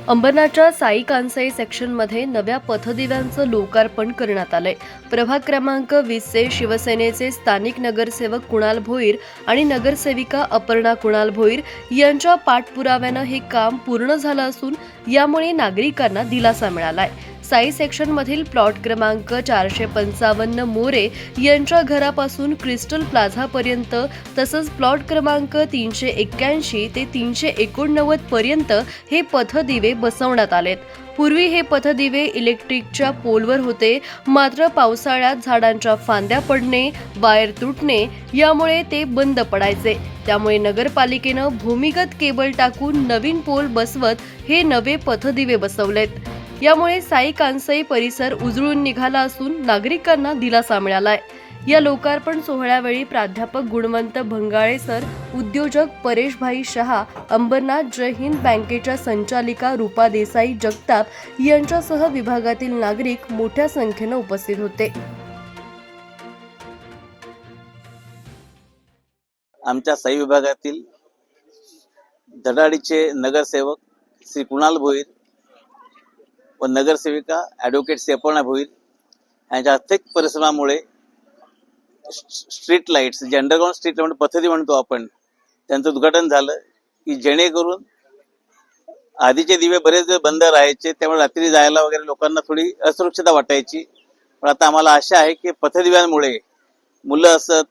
अंबरनाथच्या साई कांसाई सेक्शनमध्ये नव्या पथदिव्यांचं लोकार्पण करण्यात आलंय। प्रभाग क्रमांक 20चे शिवसेनेचे स्थानिक नगरसेवक कुणाल भोईर आणि नगरसेविका अपर्णा कुणाल भोईर यांच्या पाठपुराव्यानं हे काम पूर्ण झालं असून यामुळे नागरिकांना दिलासा मिळालाय। साई सेक्शनमधील प्लॉट क्रमांक 455 मोरे यांच्या घरापासून क्रिस्टल प्लाझापर्यंत तसंच प्लॉट क्रमांक 381 ते 389 पर्यंत हे पथदिवे बसवण्यात आलेत। पूर्वी हे पथदिवे इलेक्ट्रिकच्या पोलवर होते, मात्र पावसाळ्यात झाडांच्या फांद्या पडणे, वायर तुटणे यामुळे ते बंद पडायचे। त्यामुळे नगरपालिकेनं भूमिगत केबल टाकून नवीन पोल बसवत हे नवे पथदिवे बसवलेत। यामुळे साई कांसाई परिसर उजळून निघाला असून नागरिकांना दिलासा मिळालाय। या लोकार्पण सोहळ्यावेळी प्राध्यापक गुणवंत भंगाळे सर, उद्योजक परेशभाई शहा, अंबरनाथ जय हिंद बँकेच्या संचालिका रूपा देसाई जगताप यांच्यासह विभागातील नागरिक मोठ्या संख्येने उपस्थित होते। आमच्या साई विभागातील धडाडीचे नगरसेवक श्री कुणाल भोईर व नगरसेविका ॲडव्होकेट अपर्णा भोईर यांच्या अथक परिश्रमामुळे स्ट्रीट लाईट्स, जे अंडरग्राऊंड स्ट्रीट लाईट पद्धती म्हणतो आपण, त्यांचं उद्घाटन झालं की जेणेकरून आधीचे दिवे बरेच दिवस बंद राहायचे, त्यामुळे रात्री जायला वगैरे लोकांना थोडी असुरक्षितता वाटायची। पण आता आम्हाला आशा आहे की पथदिव्यांमुळे मुलं असत,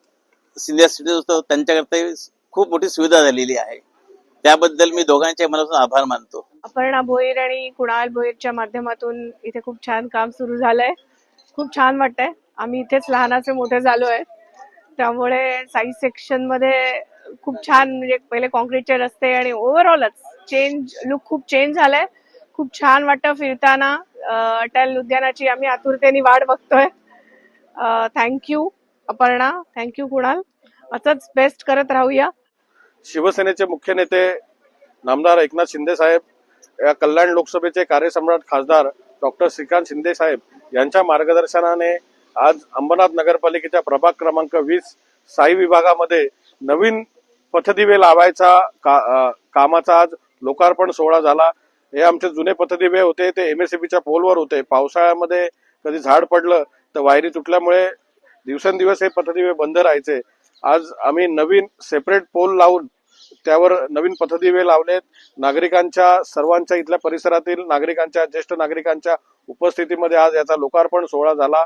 सिनियर सिटीजन असतात, त्यांच्याकरता खूप मोठी सुविधा झालेली आहे। त्याबद्दल मी दोघांच्या मनापासून आभार मानतो। अपर्णा भोईर आणि कुणाल भोईरच्या माध्यमातून इथे खूप छान काम सुरू झालंय। खूप छान वाटतंय। आम्ही इथेच लहानाचे मोठे झालोय, त्यामुळे साई सेक्शन मध्ये खूप छान, म्हणजे पहिले कॉन्क्रीटचे रस्ते आणि ओव्हरऑलच लुक खूप चेंज झालाय। खूप छान वाटतं फिरताना। अटल उद्यानाची आम्ही आतुरतेने वाट बघतोय। थँक्यू अपर्णा, थँक्यू कुणाल, असंच बेस्ट करत राहूया। शिवसेनेचे मुख्य नेते नामदार एकनाथ शिंदे साहेब, या कल्याण लोकसभेचे कार्यसम्राट खासदार डॉक्टर श्रीकांत शिंदे साहेब यांच्या मार्गदर्शनाने आज अंबरनाथ नगरपालिकेच्या प्रभाग क्रमांक 20 साई विभागामध्ये नवीन पथदिवे लावायचा कामाचा आज लोकार्पण सोहळा झाला। हे आमचे जुने पथदिवे होते, ते एमएससीबीच्या पोलवर होते। पावसाळ्यामध्ये कधी झाड पडलं तर वायरी तुटल्यामुळे दिवसेंदिवस हे पथदिवे बंद राहायचे। आज आम्ही नवीन सेपरेट पोल लावून त्यावर नवीन पथदिवे लावलेत। नागरिकांच्या, सर्वांच्या, इथल्या परिसरातील नागरिकांच्या, ज्येष्ठ नागरिकांच्या उपस्थितीमध्ये आज याचा लोकार्पण सोहळा झाला।